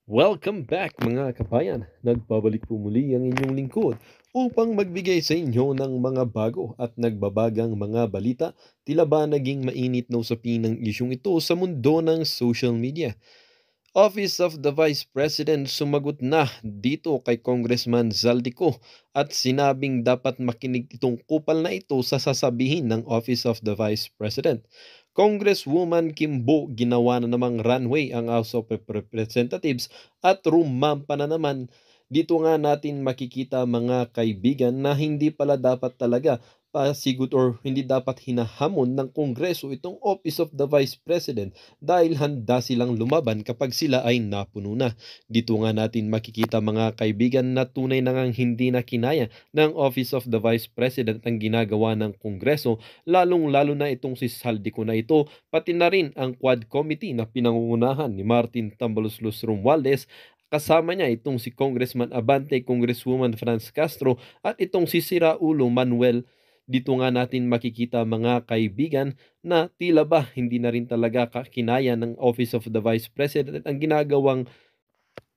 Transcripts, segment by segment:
Welcome back mga kabayan! Nagbabalik po muli ang inyong lingkod upang magbigay sa inyo ng mga bago at nagbabagang mga balita. Tila ba naging mainit na usapin ng isyong ito sa mundo ng social media? Office of the Vice President sumagot na dito kay Congressman Zaldico at sinabing dapat makinig itong kupal na ito sa sasabihin ng Office of the Vice President. Congresswoman Kimbo ginawa na namang runway ang House of Representatives at rumampa na naman. Dito nga natin makikita mga kaibigan na hindi pala dapat talaga pasigut or hindi dapat hinahamon ng Kongreso itong Office of the Vice President dahil handa silang lumaban kapag sila ay napuno na. Dito nga natin makikita mga kaibigan na tunay na ngang hindi na kinaya ng Office of the Vice President ang ginagawa ng Kongreso, lalong-lalo na itong si Saldico na ito, pati na rin ang Quad Committee na pinangungunahan ni Martin Tambaloslos Romualdez. Kasama niya itong si Congressman Abante, Congresswoman Franz Castro at itong si Siraulo Manuel. Dito nga natin makikita mga kaibigan na tila ba hindi na rin talaga kinaya ng Office of the Vice President ang ginagawang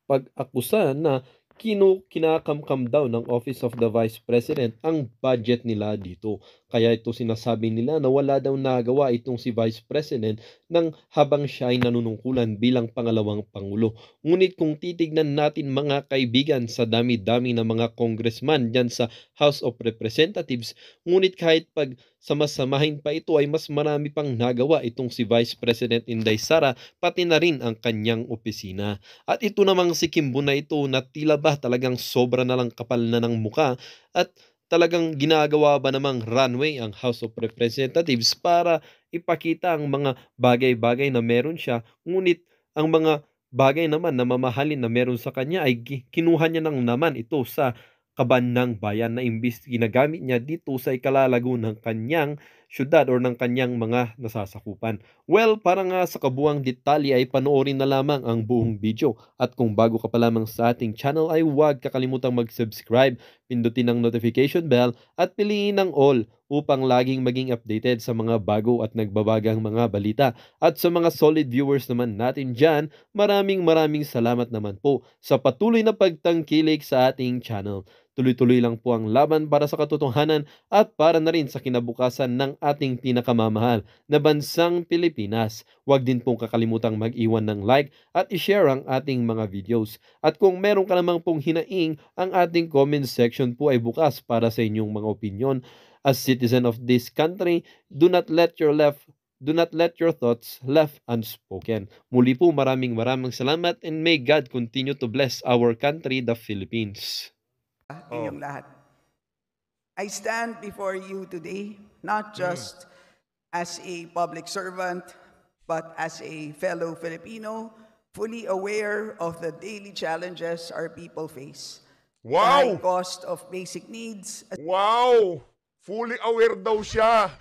pag-akusa na kinakamkam daw ng Office of the Vice President ang budget nila dito. Kaya ito sinasabi nila na wala daw nagawa itong si Vice President nang habang siya ay nanunungkulan bilang pangalawang pangulo. Ngunit kung titignan natin mga kaibigan sa dami-dami ng mga congressman dyan sa House of Representatives, ngunit kahit pag samasamahin pa ito ay mas marami pang nagawa itong si Vice President Inday Sara pati na rin ang kanyang opisina. At ito namang si Kimbo na ito na tila ba talagang sobra na lang kapal na ng muka at talagang ginagawa ba namang runway ang House of Representatives para ipakita ang mga bagay-bagay na meron siya, ngunit ang mga bagay naman na mamahalin na meron sa kanya ay kinuha niya nang naman ito sa kaban ng bayan na imbis ginagamit niya dito sa ikalalago ng kanyang syudad or ng kanyang mga nasasakupan. Well, para nga sa kabuang detalye ay panoorin na lamang ang buong video. At kung bago ka pa lamang sa ating channel ay huwag kakalimutan mag-subscribe, pindutin ang notification bell at piliin ang all upang laging maging updated sa mga bago at nagbabagang mga balita. At sa mga solid viewers naman natin dyan, maraming salamat naman po sa patuloy na pagtangkilik sa ating channel. Tuloy-tuloy lang po ang laban para sa katotohanan at para na rin sa kinabukasan ng ating pinakamamahal na bansang Pilipinas. Huwag din pong kakalimutang mag-iwan ng like at i-share ang ating mga videos. At kung meron ka namang pong hinaing, ang ating comment section po ay bukas para sa inyong mga opinion. As citizen of this country, do not let your thoughts left unspoken. Muli po maraming salamat and may God continue to bless our country, the Philippines. Inyong lahat. I stand before you today not just as a public servant, but as a fellow Filipino, fully aware of the daily challenges our people face. The high Wow! cost of basic needs. Wow! Fully aware daw siya.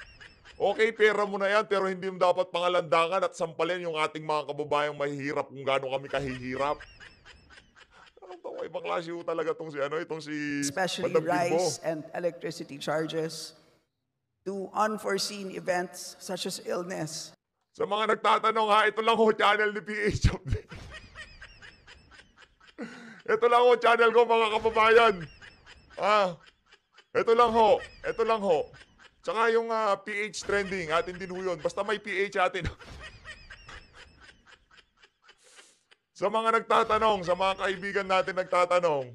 Okay, pera mo na yan, pero hindi mo dapat pangalandangan at sampalin yung ating mga kababayang mahihirap kung gaano kami kahihirap. Ibang klase ho talaga itong si Especially Madam Kimbo. rise and electricity charges to unforeseen events such as illness. Sa mga nagtatanong ha, ito lang ho channel ni PH Update. Ito lang ho channel ko mga kababayan. Ito lang ho. Tsaka yung PH trending, atin din ho yun. Basta may PH atin. Sa mga nagtatanong, sa mga kaibigan natin nagtatanong,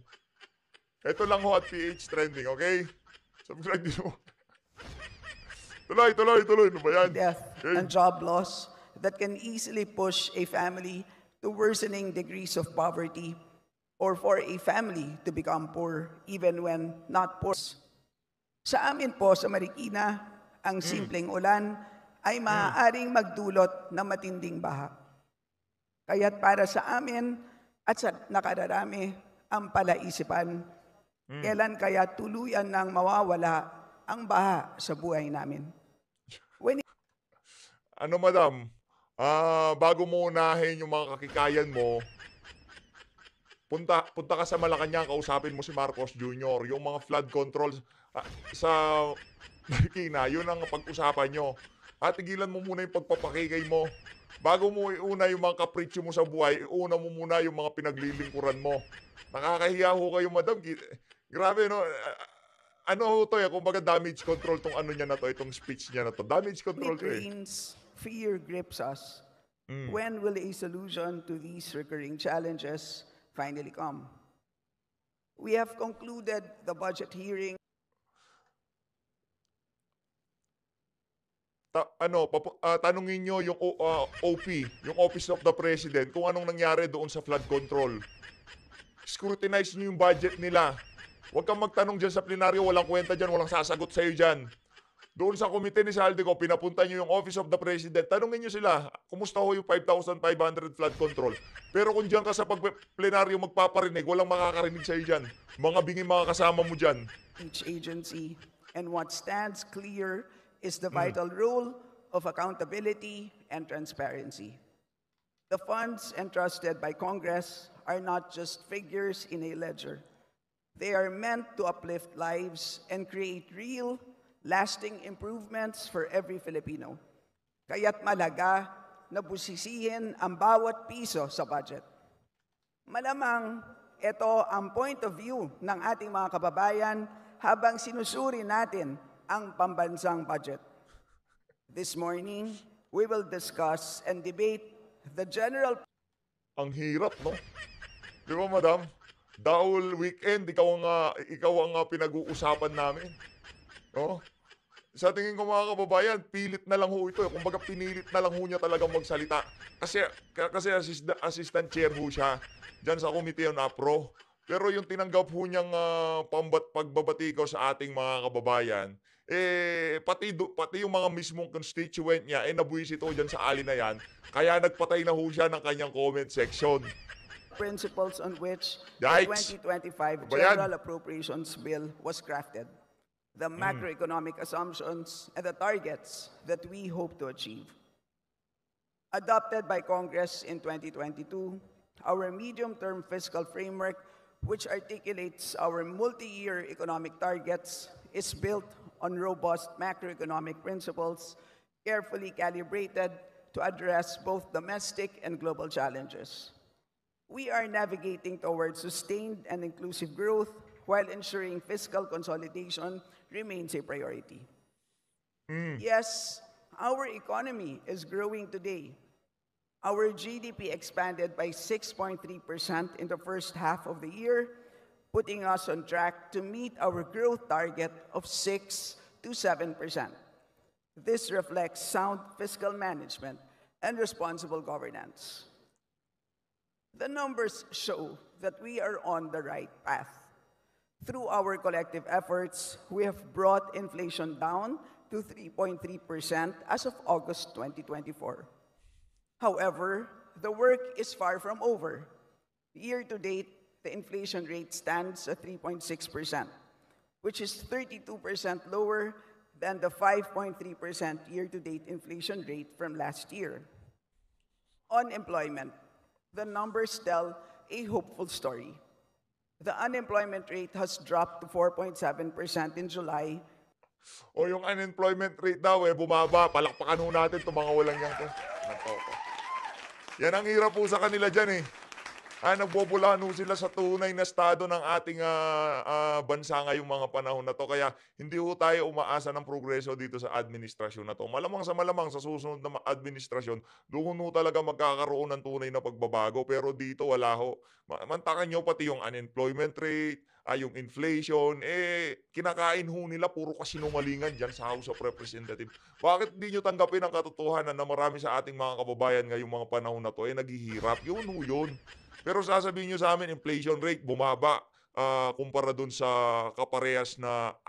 ito lang ho at PH trending, okay? Subscribe din mo. Tuloy. Ano ba yan? Death and job loss that can easily push a family to worsening degrees of poverty or for a family to become poor even when not poor. Sa amin po sa Marikina, ang simpleng ulan ay maaaring magdulot ng matinding baha. Kaya't para sa amin at sa nakararami ang palaisipan, kailan kaya tuluyan nang mawawala ang baha sa buhay namin. Ano madam, bago mo unahin yung mga kakikayan mo, punta ka sa Malacanang, kausapin mo si Marcos Jr. Yung mga flood control sa Marikina, yun ang pag-usapan nyo. At tigilan mo muna yung pagpapakigay mo. Bago mo iuna yung mga kapritsyo mo sa buhay, iuna mo muna yung mga pinaglilingkuran mo. Nakakahiya ho kayo, madam. Grabe, no? Ano ho to, kumbaga damage control tong ano niya na to, itong speech niya na to. Damage control It to eh. rains, fear grips us. Mm. When will a solution to these recurring challenges finally come? We have concluded the budget hearing. Tanungin nyo yung OP, yung Office of the President, kung anong nangyari doon sa flood control. Scrutinize nyo yung budget nila. Huwag kang magtanong dyan sa plenaryo, walang kwenta dyan, walang sasagot sa'yo dyan. Doon sa komite ni Saldico, pinapunta nyo yung Office of the President, tanungin nyo sila, kumusta ho yung 5,500 flood control? Pero kung dyan ka sa plenaryo magpaparinig, walang makakarinig sa'yo dyan. Mga bingi mga kasama mo dyan. Each agency, and what stands clear is the vital role of accountability and transparency. The funds entrusted by Congress are not just figures in a ledger. They are meant to uplift lives and create real, lasting improvements for every Filipino. Kaya't malaga na busisihin ang bawat piso sa budget. Malamang ito ang point of view ng ating mga kababayan habang sinusuri natin ang pambansang budget. This morning, we will discuss and debate the general. Ang hirap, no? Di ba, madam? Dahil weekend, ikaw ang pinag-uusapan namin. No? Sa tingin ko mga kababayan, pilit na lang ho ito. Kumbaga pinilit na lang ho niya talagang magsalita. Kasi assistant chair ho siya dyan sa Committee on APRO. Pero yung tinanggap ho niyang pagbabati ko sa ating mga kababayan, pati yung mga mismong constituent niya, nabuwisit ho dyan sa ali na yan. Kaya nagpatay na ho siya ng kanyang comment section. Principles on which Yikes! the 2025 Ba yan? General Appropriations Bill was crafted. The macroeconomic assumptions and the targets that we hope to achieve. Adopted by Congress in 2022, our medium-term fiscal framework, which articulates our multi-year economic targets, is built on robust macroeconomic principles, carefully calibrated to address both domestic and global challenges. We are navigating towards sustained and inclusive growth while ensuring fiscal consolidation remains a priority. Yes, our economy is growing today. Our GDP expanded by 6.3% in the first half of the year, putting us on track to meet our growth target of 6 to 7%. This reflects sound fiscal management and responsible governance. The numbers show that we are on the right path. Through our collective efforts, we have brought inflation down to 3.3% as of August 2024. However, the work is far from over. Year to date, the inflation rate stands at 3.6%, which is 32% lower than the 5.3% year-to-date inflation rate from last year. On employment, the numbers tell a hopeful story. The unemployment rate has dropped to 4.7% in July. O yung unemployment rate daw, bumaba. Palakpakan ho natin itong mga walang yan to. Yan ang hirap po sa kanila dyan eh. Nagbobolahan ho sila sa tunay na estado ng ating bansa ngayong mga panahon na to. Kaya hindi ho tayo umaasa ng progreso dito sa administrasyon na to. Malamang sa susunod na administrasyon, doon ho talaga magkakaroon ng tunay na pagbabago. Pero dito wala ho. Mantakan nyo pati yung unemployment rate, yung inflation, kinakain ho nila puro kasinungalingan dyan sa House of Representatives. Bakit di nyo tanggapin ang katotohanan na marami sa ating mga kababayan ngayong mga panahon na to naghihirap? Yun ho yun. Pero sasabihin nyo sa amin, inflation rate bumaba kumpara dun sa kaparehas na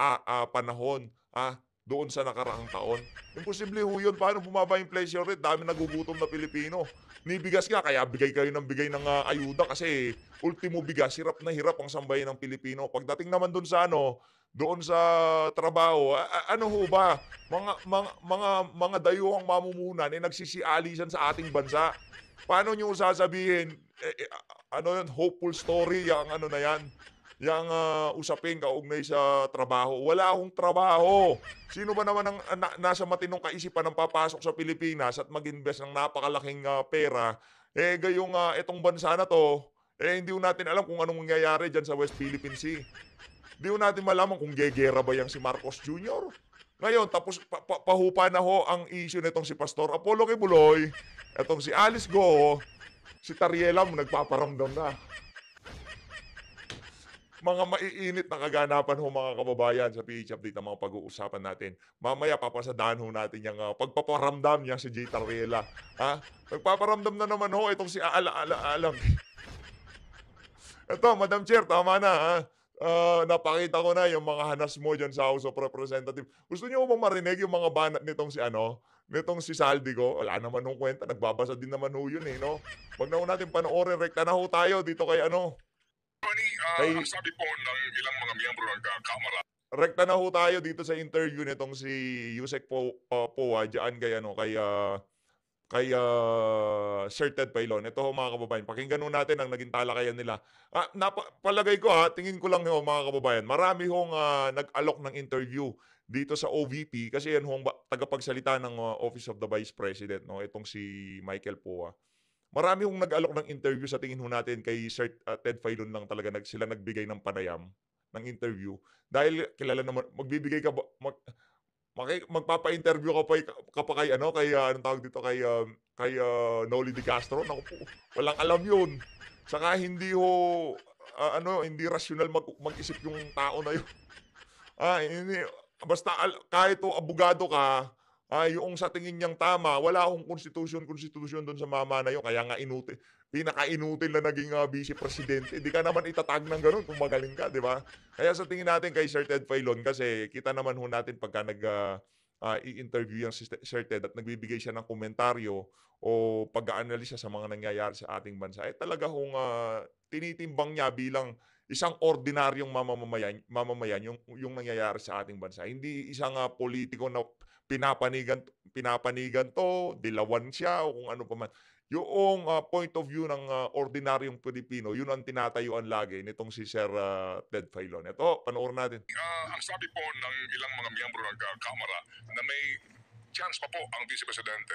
panahon doon sa nakaraang taon. Imposible ho yun. Paano bumaba inflation rate? Dami nagugutom na Pilipino. Nibigas nga, kaya bigay kayo ng ayuda kasi ultimo bigas, hirap na hirap ang sambahin ng Pilipino. Pagdating naman doon sa trabaho, ano ho ba? Mga dayuhang mamumunan nagsisialisan sa ating bansa. Paano nyo sasabihin, hopeful story, yung ano na yan, usapin kaugnay sa trabaho. Wala akong trabaho. Sino ba naman ang nasa matinong kaisipan ng papasok sa Pilipinas at mag-invest ng napakalaking pera, gayong itong bansa na 'to, hindi ho natin alam kung anong mangyayari diyan sa West Philippine Sea. Hindi ho natin malaman kung gegera ba 'yang si Marcos Jr. Ngayon tapos pahupa na ho ang issue nitong si Pastor Apollo Kibuloy, etong si Alice Go, si Tariela nagpaparamdam na. Mga maiinit na kaganapan ho mga kababayan sa PH Update ang mga pag-uusapan natin. Mamaya papasadahan ho natin yung pagpaparamdam niya si J. Tariela. Nagpaparamdam na naman ho itong si Alang. Ito, Madam Chair, tama na ha. Napakita ko na yung mga hanas mo dyan sa House of Representatives. Gusto niyo bang marinig yung mga banat nitong si Saldico? Wala naman nung kwenta, nagbabasa din naman ho yun no? Wag na ho natin panoorin, rekta na ho tayo dito kay Ang sabi po ng ilang mga miyembro ng Kamara. Rekta na ho tayo dito sa interview nitong si Yusek Poa, dyan kay Sir Ted Pailon. Ito ho mga kababayan, pakinggan ho natin ang naging talakayan nila. Palagay ko tingin ko lang ho mga kababayan, marami hong nag-alok ng interview dito sa OVP kasi yan hong tagapagsalita ng Office of the Vice President, no? Itong si Michael Poa. Marami hong nag-alok ng interview sa tingin ho natin kay Sir Ted Pailon lang talaga sila nagbigay ng panayam ng interview. Dahil kilala naman, magbibigay ka ba, magpapa-interview ka pa kay anong tawag dito kay Noli De Castro. Naku po, walang alam 'yun. Saka hindi hindi rational mag-isip yung tao na 'yun. Hindi basta kahit abogado ka, yung sa tingin niyang tama, wala akong konstitusyon doon sa mama na 'yun. Kaya nga pinaka-inutil na naging vice presidente. Di ka naman itatag ng gano'n kung magaling ka, di ba? Kaya sa tingin natin kay Sir Ted Pailon, kasi kita naman ho natin pagka i-interview yung si Sir Ted at nagbibigay siya ng komentaryo o pag-aanalisa sa mga nangyayari sa ating bansa, talaga hong tinitimbang niya bilang isang ordinaryong mamamayan yung nangyayari sa ating bansa. Hindi isang politiko na pinapanigan to, dilawan siya o kung ano pa man. Yung point of view ng ordinaryong Pilipino, yun ang tinatayuan lagi nitong si Sir Ted Pailon. Ito, panoorin natin. Ang sabi po ng ilang mga miyembro ng Kamara na may chance pa po ang Vice Presidente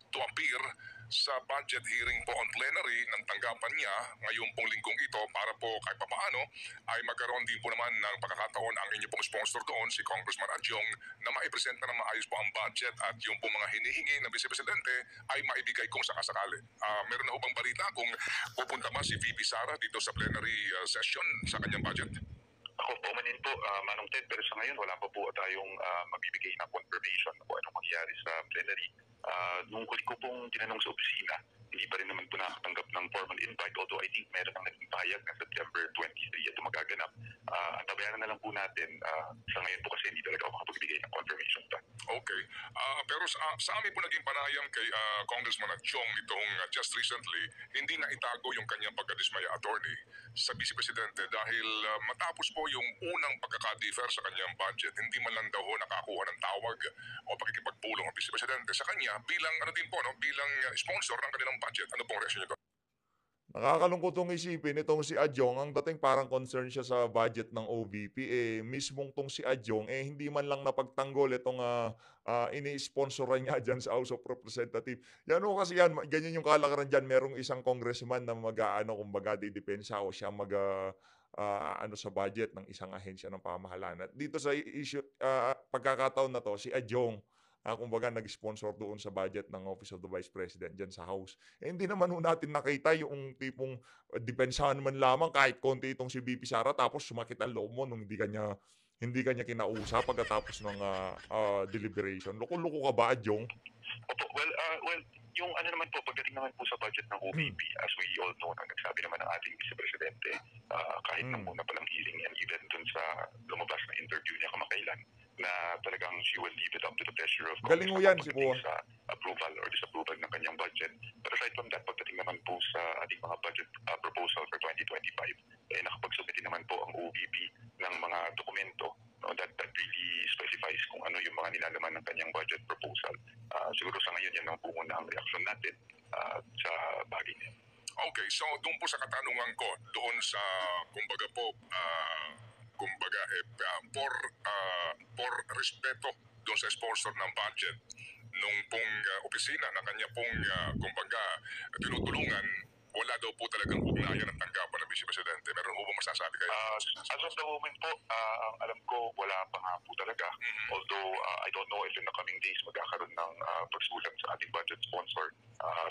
to appear sa budget hearing po on plenary ng tanggapan niya ngayong pong linggong ito para po kahit papaano ay magkaroon din po naman ng pagkakataon ang inyo pong sponsor doon, si Congressman Adjong, na maipresenta ng maayos po ang budget at yung pong mga hinihingi ng Vice Presidente ay maibigay kung sakasakali. Meron na ho bang balita kung pupunta ba si VP Sara dito sa plenary session sa kanyang budget? Ako po manin po, Manong Ted, pero sa ngayon wala pa po tayong mabibigay na confirmation kung anong mangyari sa plenary. Nung huli ko pong tinanong sa opisina, hindi pa rin naman po nakatanggap ng formal invite, although I think meron ang naging payag na September 23 ito magaganap. Tabayaran na lang po natin. Sa ngayon po kasi hindi talaga ako makapagbigay ng confirmation pa. Okay. Pero sa amin po naging panayam kay Congressman Adjong itong just recently, hindi na itago yung kanyang pagkadismaya attorney sa Vice Presidente dahil matapos po yung unang pagkaka-defer sa kanyang budget, hindi man lang daw ho nakakuha ng tawag o pakikipagpulong ang Vice Presidente sa kanya bilang bilang sponsor ng kanilang budget. Ano pong reaksyon niyo doon? Nakakalungkot tong isipin itong si Adjong, ang dating parang concern siya sa budget ng OVP, mismong tong si Adjong, hindi man lang napagtanggol itong ini-sponsoran niya dyan sa House of Representatives. Yan o kasi yan, ganyan yung kalakaran dyan, merong isang congressman na kumbaga, didepensa o siya sa budget ng isang ahensya ng pamahalaan. At dito sa issue, pagkakataon na to, si Adjong, kumbaga nag-sponsor doon sa budget ng Office of the Vice President dyan sa House. Hindi naman natin nakita yung tipong depensahan man lamang kahit konti itong si VP Sara tapos sumakit ang loob mo nung hindi kanya kinausap pagkatapos ng deliberation. Loko-loko ka ba, Adjong? Opo, well, yung naman po, pagdating naman po sa budget ng OVP, as we all know, nagsabi naman ng ating Vice Presidente, kahit na muna palang hearing and even dun sa lumabas na interview niya kamakailan, na talagang she will leave it up to the pleasure of Galing mo yan, si Buwa. sa approval or disapproval ng kanyang budget. But aside from that, pagdating naman po sa ating mga budget proposal for 2025, nakapagsubmit naman po ang OVP ng mga dokumento that really specifies kung ano yung mga nilalaman ng kanyang budget proposal. Siguro sa ngayon yan ang bungo na ang reaksyon natin sa bagay niya. Okay, so doon po po sa katanungan ko doon sa, kumbaga po, por respeto doon sa sponsor ng budget nung pong opisina na kanya pong, kumbaga, tinutulungan, wala daw po talagang ugnayan ng tanggapan ng Vice Presidente. Meron po ba masasabi kayo? As of the moment po, ang alam ko, wala pa nga po talaga. Although, I don't know if in the coming days magkakaroon ng pagsulat sa ating budget sponsor.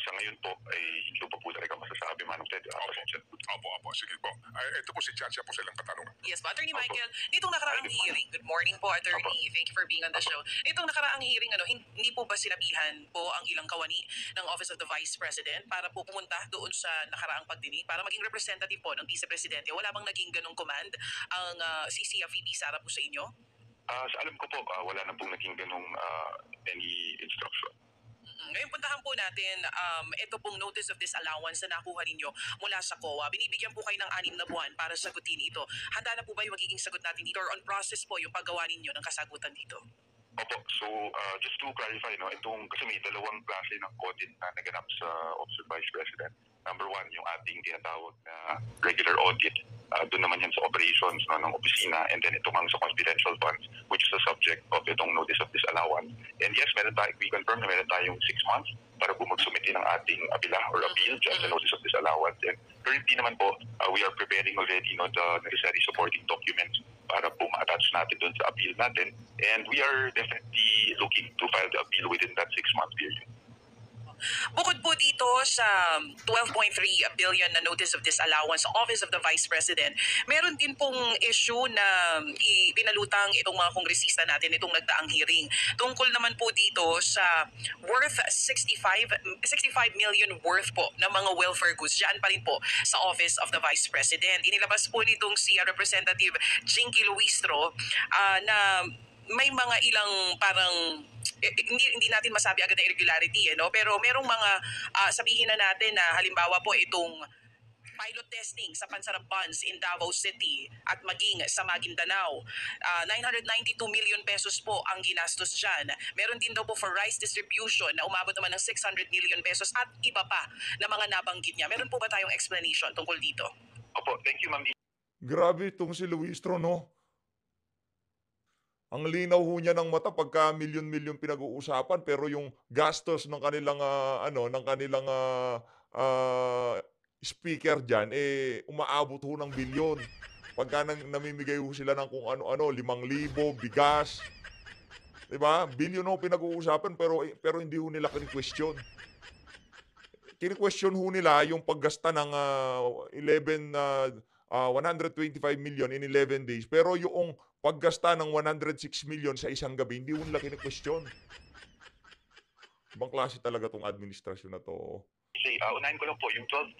Sa ngayon po, ay hindi ko pa po talaga masasabi, Manong Ted. Opo, sige po. Ito po si Chacha po sa ilang katanungan. Yes po, Attorney Michael, nitong nakaraang hearing, good morning po, Attorney, thank you for being on the show. Nitong nakaraang hearing, hindi po ba sinabihan po ang ilang kawani ng Office of the Vice President para po pumunta doon sa nakaraang pagdinig, para maging representative po ng Vice Presidente? Wala bang naging ganong command ang CCFVP Sara po sa inyo? Sa alam ko po, wala na pong naging ganong any instruction. Ngayon puntahan po natin ito pong notice of disallowance na nakuha ninyo mula sa COA. Binibigyan po kayo ng 6 na buwan para sagutin ito. Handa na po ba yung magiging sagot natin dito or on process po yung paggawa ninyo ng kasagutan dito? Opo, so just to clarify, kasi may dalawang klase ng audit na naganap sa Office of Vice President. Number one, yung ating tinatawag na regular audit. Doon naman yan sa operations ng opisina, and then ito mang sa confidential funds, which is the subject of itong notice of disallowance. And yes, we confirm na meron tayong 6 months para po magsumiti ng ating abila or appeal dyan sa notice of disallowance. And currently naman po, we are preparing already the necessary supporting documents para po ma-attach natin doon sa appeal natin. And we are definitely looking to file the appeal within that 6-month period. Bukod po dito sa 12.3 billion na notice of disallowance sa Office of the Vice President, meron din pong issue na ipinalutang itong mga kongresista natin itong nagdaang hearing. Tungkol naman po dito sa worth 65 million worth po ng mga welfare goods dyan pa rin po sa Office of the Vice President. Inilabas po nitong si Representative Jinky Luistro na may mga ilang parang hindi natin masabi agad na irregularity, pero merong mga sabihin na natin na halimbawa po itong pilot testing sa Pansarap Bonds in Davao City at maging sa Maguindanao. 992 million pesos po ang ginastos dyan. Meron din daw po for rice distribution na umabot naman ng 600 million pesos at iba pa na mga nabanggit niya. Meron po ba tayong explanation tungkol dito? Opo, thank you, Ma'am. Grabe itong si Luistro, no? Ang linaw ho niya ng mata pagka milyon-milyon pinag-uusapan, pero yung gastos ng kanilang speaker diyan umaabot ho ng bilyon. Pagka namimigay ho sila ng kung ano-ano, 5,000 bigas. 'Di ba? Bilyon ho pinag-uusapan pero hindi ho nila kini-question. Kini-question ho nila yung paggasta ng 125 million in 11 days. Pero yung paggasta ng 106 million sa isang gabi, hindi mo nila kini-question. Ibang klase talaga tong administrasyon na to. Okay, unahin ko lang po, yung 12.3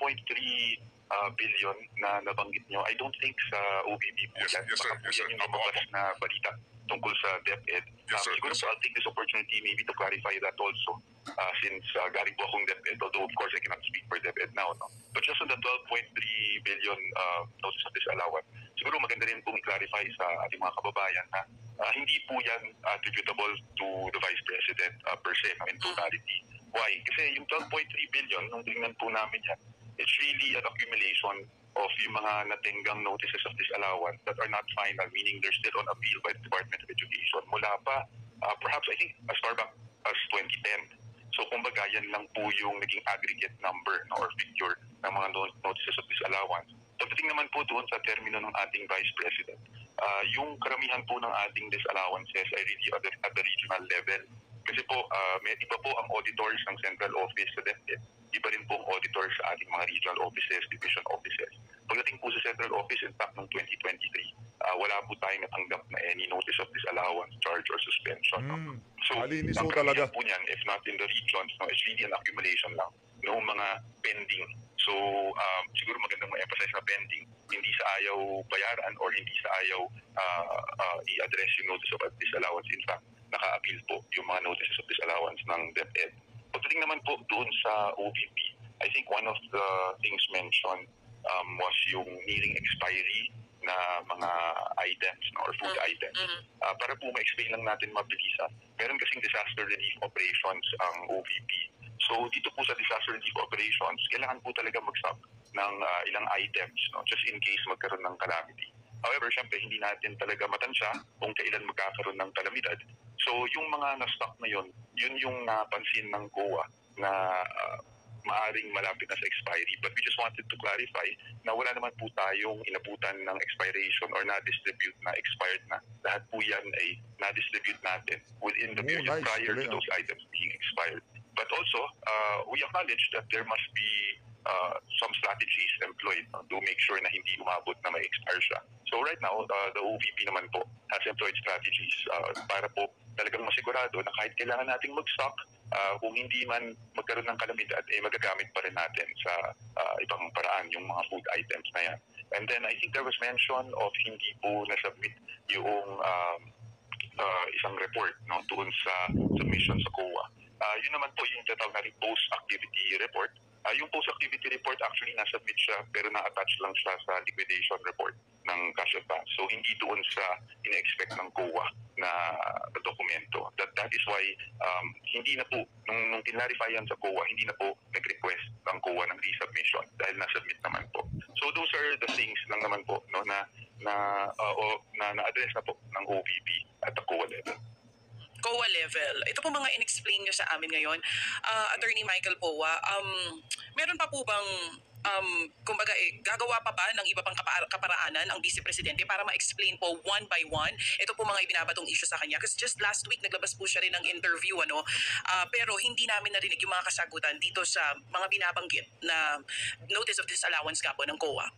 billion na nabanggit nyo, I don't think sa OVP po yan. Yes, sir. Baka po yan yung lumabas na balita tungkol sa DepEd. Siguro po I'll take this opportunity maybe to clarify that also, since galing po akong DepEd, although of course I cannot speak for DepEd now. No? But just on the 12.3 billion notice of disallowance, siguro maganda rin pong i-clarify sa ating mga kababayan na hindi po yan attributable to the Vice President per se, in totality. Why? Kasi yung 12.3 billion, nung tingnan po namin yan, it's really an accumulation of yung mga natinggang notices of disallowance that are not final, meaning they're still on appeal by the Department of Education. Mula pa, perhaps I think as far back as 2010. So kumbaga, yan lang po yung naging aggregate number or figure ng mga notices of disallowance. Pagdating naman po doon sa termino ng ating Vice President, yung karamihan po ng ating disallowances ay really at the regional level. Kasi po, may iba po ang auditors ng central office sa DepEd. Iba rin po ang auditors sa ating mga regional offices, division offices. Pagdating po sa central office, in fact, noong 2023, wala po tayong natanggap na any notice of disallowance, charge, or suspension. So, ang karamihan po niyan, if not in the regions, it's really an accumulation lang ng mga pending. So, siguro magandang ma-emphasize na pending, hindi sa ayaw bayaran or hindi sa ayaw i-address yung notice of disallowance. In fact, naka-appeal po yung mga notices of disallowance ng DepEd. Pagdating naman po doon sa OVP, I think one of the things mentioned was yung nearing expiry na mga items or food items. Para po ma-explain lang natin mabilisan, meron kasing disaster relief operations ang OVP. So dito po sa disaster relief operations, kailangan po talaga mag-stop ng ilang items, no, just in case magkaroon ng calamity. However, syempre, hindi natin talaga matansya kung kailan magkakaroon ng kalamidad. So yung mga na-stock na yun yung napansin ng COA na maaring malapit na sa expiry. But we just wanted to clarify na wala naman po tayong inabutan ng expiration or na-distribute na expired na. Lahat po yan ay na-distribute natin within the period nice. prior to those items being expired. But also, we acknowledge that there must be some strategies employed to make sure na hindi umabot na may expire siya. So right now, the OVP naman po has employed strategies para po talagang masigurado na kahit kailangan nating mag-stock, kung hindi man magkaroon ng kalamidad, magagamit pa rin natin sa ibang paraan yung mga food items na yan. And then I think there was mention of hindi po na-submit yung isang report, no, doon sa submission sa COA. Yun naman po yung tatawag na post-activity report. Yung post-activity report actually na-submit siya pero na-attach lang siya sa liquidation report ng cash advance. So hindi doon sa ina-expect ng COA na dokumento. That is why hindi na po, nung tinlarify yan sa COA, hindi na po nag-request ang COA ng resubmission dahil na-submit naman po. So those are the things lang naman po, no, na na-address na po ng OVP at the COA level. COA level. Ito po mga in-explain nyo sa amin ngayon. Attorney Michael Powa, meron pa po bang kumbaga gagawa pa ba ng iba pang kaparaanan ang Vice Presidente para ma-explain po one by one ito po mga ibinabatong issue sa kanya? Kasi just last week naglabas po siya rin ng interview pero hindi namin narinig yung mga kasagutan dito sa mga binabanggit na notice of disallowance nga po ng COA.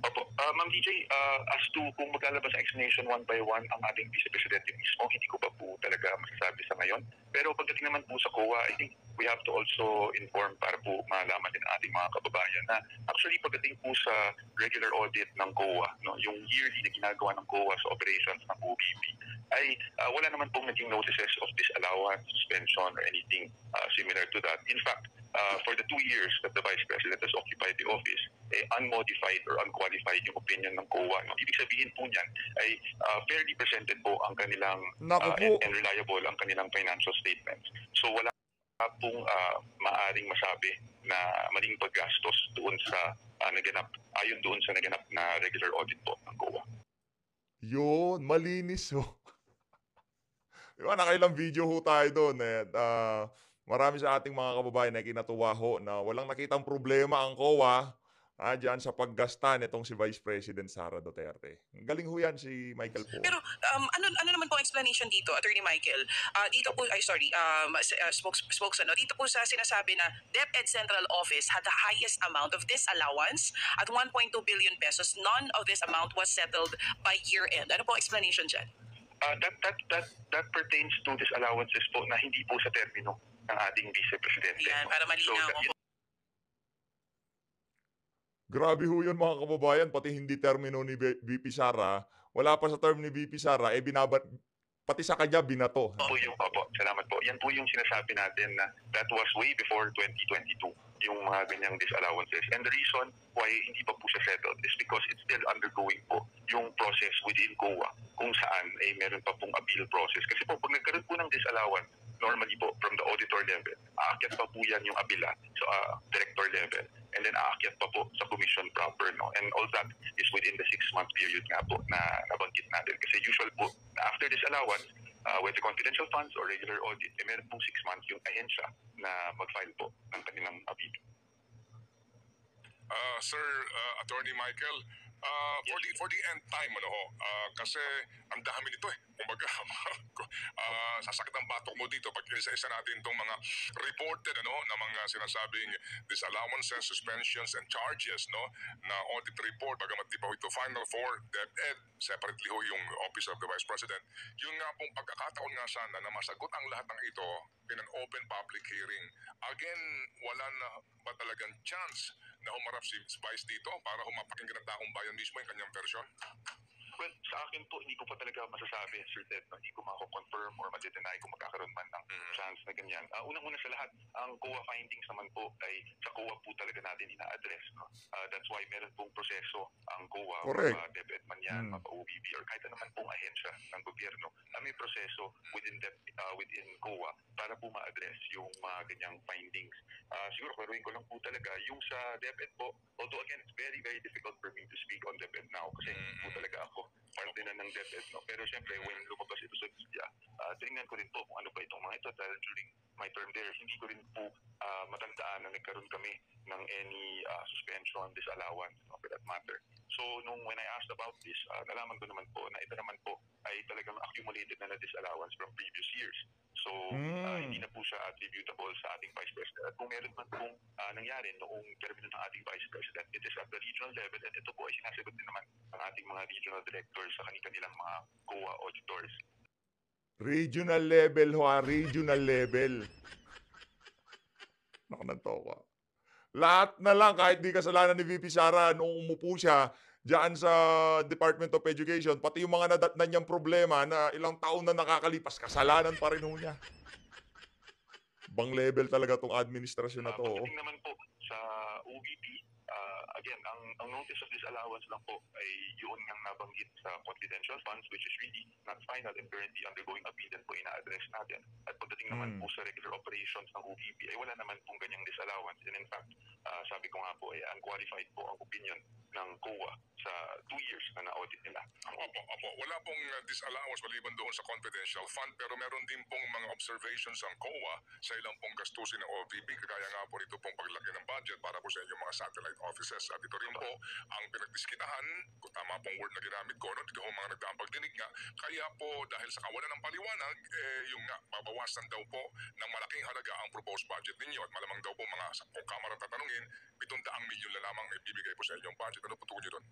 Opo. Ma'am DJ, as to kung maglalabas ang explanation one by one ang ating Vice Presidente mismo, hindi ko pa po talaga masasabi sa ngayon. Pero pagdating naman po sa COA, I think we have to also inform para po malaman din ang ating mga kababayan na actually pagdating po sa regular audit ng COA, no, yung yearly na ginagawa ng COA sa operations ng OVP, ay wala naman pong naging notices of disallowance, suspension, or anything similar to that. In fact, for the 2 years that the Vice President has occupied the office, unmodified or unqualified yung opinion ng COA. No? Ibig sabihin po niyan ay fairly presented po ang kanilang and reliable ang kanilang financial statements. So wala pong maaring masabi na maling paggastos doon sa naganap, ayon doon sa naganap na regular audit po ng COA. Yun, malinis ho. Diba, nakailang video ho tayo doon. Marami sa ating mga kababayan na kinatuwa ho na walang nakitang problema ang COA dyan sa paggasta nitong si Vice President Sara Duterte. Galing ho yan si Michael po. Pero ano naman po ang explanation dito, Attorney Michael? Dito po, dito po sa sinasabi na DepEd Central Office had the highest amount of disallowance at 1.2 billion pesos. None of this amount was settled by year-end. Ano po ang explanation dyan? That pertains to disallowances po na hindi po sa termino ng ating Vice Presidente. Yan, para malinaw ko. Grabe ho yun mga kababayan, pati hindi termino ni VP Sara, wala pa sa term ni VP Sara, pati sa kanya binato. Opo, salamat po. Yan po yung sinasabi natin na that was way before 2022, yung mga ganyang disallowances. And the reason why hindi pa po siya settled is because it's still undergoing po yung process within COA kung saan ay meron pa pong appeal process. Kasi po, pag nagkaroon po ng disallowance, normally po, from the auditor level, aakyat pa po yan yung apila sa director level. And then aakyat pa po sa commission proper. No? And all that is within the 6-month period nga po na nabanggit natin. Kasi usual po, na after disallowance, whether confidential funds or regular audit, meron pong 6 months yung ahensya na mag-file po ng kanilang appeal. Sir Attorney Michael, for the end time, kasi ang dami nito Kumbaga, sasakit ang batok mo dito pag isa-isa natin itong mga reported na mga sinasabing disallowances, suspensions, and charges na audit report, bagamat di pa ito final for DepEd, separately yung Office of the Vice President. Yun nga pong pagkakataon nga sana na masagot ang lahat ng ito in an open public hearing. Again, wala na ba talagang chance na humarap si Vice dito para humapakinggan ng taong bayan mismo yung kanyang version? Well, sa akin po, hindi ko pa talaga masasabi, Sir Ted, no? Hindi ko mako-confirm or ma-deny kung magkakaroon man ng chance na ganyan. Unang-una sa lahat, ang COA findings naman po ay sa COA po talaga natin ina-address. No? That's why meron pong proseso ang COA, Correct. DepEd man yan, mapa-OBP, or kahit naman pong ahensya ng gobyerno, may proseso within COA para po ma-address yung mga ganyang findings. Siguro, klaruhin ko lang po talaga, yung sa DepEd po, although again, it's very, very difficult for me to speak on DepEd now kasi hindi po talaga ako parte na ng DepEd. No? Pero siyempre, when lumabas ito sa media, tinignan ko rin po kung ano ba itong mga ito dahil during my term there, hindi ko rin po matandaan na nagkaroon kami ng any suspension, disallowance, no, for that matter. So, when I asked about this, nalaman ko naman po na ito naman po ay talagang accumulated na disallowance from previous years. So, hindi na po siya attributable sa ating Vice President. At kung meron man pong nangyari noong termino ng ating Vice President, it is at the regional level at ito po ay sinasagot din naman ng ating mga regional directors sa kanilang mga COA auditors. Regional level ho, regional level. Nakanantoka. Lahat na lang, kahit di kasalanan ni VP Sara nung umupo siya diyan sa Department of Education, pati yung mga nadatnan niyang problema na ilang taon na nakakalipas, kasalanan pa rin ho niya. Bang level talaga tong administrasyon na to. Pagdating naman po sa OVP, again, ang notice of disallowance lang po ay yun ang nabanggit sa confidential funds which is really not final and currently undergoing appeal and po ina-address natin. At pagdating naman po sa regular operations ng OVP ay wala naman pong ganyang disallowance. And in fact, sabi ko nga po ay unqualified po ang opinion ng COA sa 2 years na na-audit nila. Opo. Wala pong disallowance maliban doon sa confidential fund pero meron din pong mga observations ang COA sa ilang pong gastusin ng OVP kagaya nga po nito pong paglaki ng budget para po sa inyong mga satellite offices. At ito rin po ang pinagdiskitahan, kung tama pong word na ginamit ko, no? Dito ang mga nagdaang pagdinig nga. Kaya po dahil sa kawalan ng paliwanag, yung nga, babawasan daw po ng malaking halaga ang proposed budget ninyo at malamang daw po mga kung kamara tatanungin, 700 milyon na lamang ibibigay po sa inyong budget. Ano po tugon nyo doon?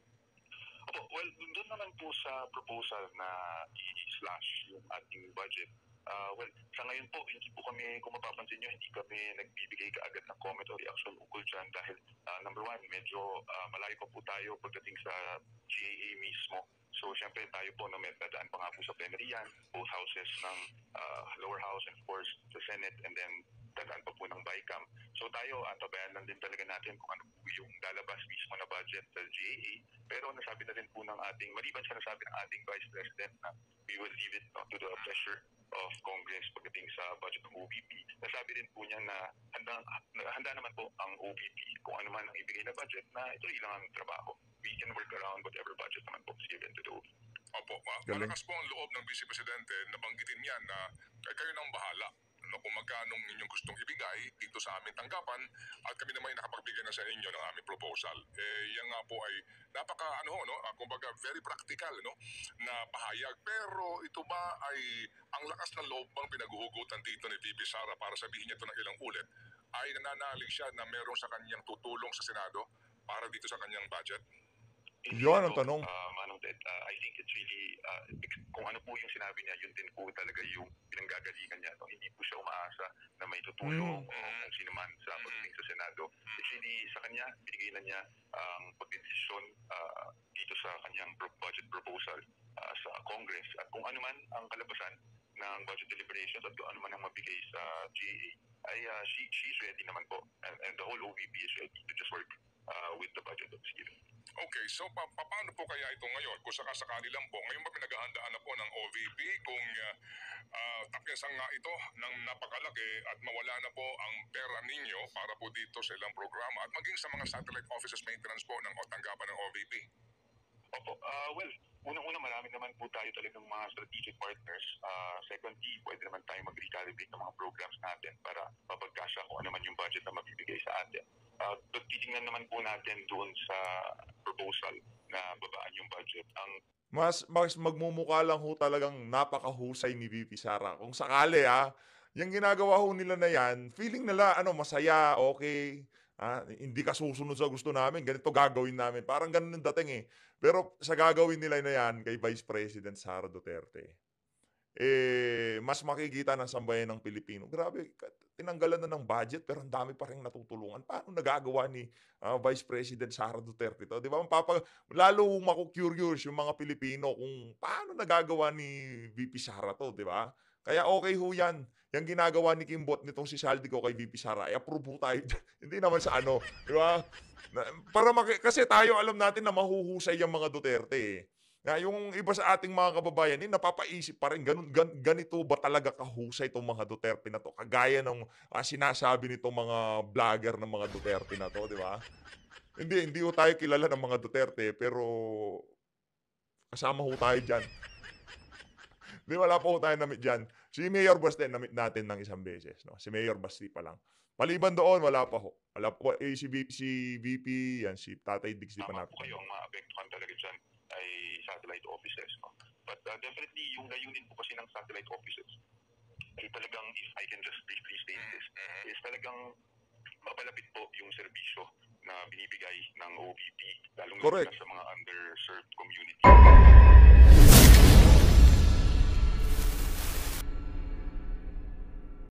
Opo, well, doon naman po sa proposal na i-slash yung ating budget. Well, sa ngayon po, hindi po kami, kung mapapansin nyo, hindi kami nagbibigay kaagad ng comment o reaction ukol dyan dahil number one, medyo malayo pa po tayo pagdating sa GAA mismo. So, syempre tayo po na may dadaan pa nga po sa plenary yan, both houses ng lower house and of course the Senate and then dadaan pa po ng BICAM. So tayo, tabayan lang din talaga natin kung ano po yung lalabas mismo na budget sa GAA. Pero nasabi na rin po ng ating, maliban sa nasabi ng ating Vice President na we will leave it to the pleasure of Congress pagdating sa budget ng OVP. Nasabi rin po niya na handa naman po ang OVP kung ano man ang ibigay na budget na ito lang ang trabaho. We can work around whatever budget naman po is given to the OVP. Opo, malakas po ang loob ng Vice Presidente na banggitin niya na kayo nang bahala kung magkano inyong gustong ibigay dito sa aming tanggapan at kami naman ay nakapagbigay na sa inyo ng aming proposal. Yan nga po ay napaka kumbaga very practical na pahayag. Pero ito ba ay ang lakas ng loob bang pinaguhugutan dito ni VP Sara para sabihin niya ito ng ilang ulit ay nananalig siya na meron sa kanyang tutulong sa Senado para dito sa kanyang budget? Yun ang tanong. Manong Ted, I think it's really, kung ano po yung sinabi niya, yun din po talaga yung pinanggagalingan niya. No? Hindi po siya umaasa na may tutulong o kung sino man sa pagdating sa Senado. It's really sa kanya, binigay na niya ang pagdesisyon dito sa kanyang budget proposal sa Congress. At kung ano man ang kalabasan ng budget deliberations at kung ano man ang mabigay sa GAA, ay she's ready naman po. And the whole OVP is ready to just work with the budget of the given. Okay, so paano po kaya ito ngayon? Kung sakasakali lang po, ngayon ba pinaghahandaan na po ng OVP kung takyasan nga ito ng napakalaki at mawala na po ang pera ninyo para po dito sa ilang programa at maging sa mga satellite offices maintenance po ng tanggapan ng OVP? Opo, well, unang-una marami naman po tayo talagang mga strategic partners. Secondly, pwede naman tayo mag-recalibrate ng mga programs natin para mapagkasya kung ano man yung budget na mabibigay sa atin. Titingnan naman po natin doon sa proposal na babaan yung budget. Mas magmumukha lang ho talagang napakahusay ni VP Sara. Kung sakali yung ginagawa ho nila na yan, feeling nila masaya, okay, hindi ka susunod sa gusto namin, ganito gagawin namin. Parang ganun yung dating eh. Pero sa gagawin nila na yan kay Vice President Sara Duterte, mas makikita ng sambayan ng Pilipino. Grabe, tinanggalan na ng budget pero ang dami pa ring natutulungan. Paano nagagawa ni Vice President Sara Duterte 'to, 'di ba? Lalo maku-curious yung mga Pilipino kung paano nagagawa ni VP Sara 'to, 'di ba? Kaya okay ho 'yan. Yang ginagawa ni Kimbot nitong si Saldico kay VP Sara, i-approve ho tayo diyan. Hindi naman sa ano, 'di ba? Kasi tayo alam natin na mahuhusay yung mga Duterte, eh. Na yung iba sa ating mga kababayan, napapaisip pa rin, ganito ba talaga kahusay itong mga Duterte na to? Kagaya ng sinasabi nitong mga vlogger ng mga Duterte na to, di ba? Hindi ho tayo kilala ng mga Duterte, pero kasama ho tayo dyan. Di, wala pa ho tayo namit dyan. Si Mayor Basti, namit natin ng isang beses. No? Si Mayor Basti pa lang. Maliban doon, wala pa ho. Wala pa, si VP, yan, si Tatay Diggs, di pa Tama natin. po kayo, ang maapektuhan talaga dyan ay satellite offices. No? But definitely, yung layunin po kasi ng satellite offices ay talagang, if I can just briefly state this, is talagang mapalapit po yung serbisyo na binibigay ng OVP, lalo na Correct. sa mga underserved community.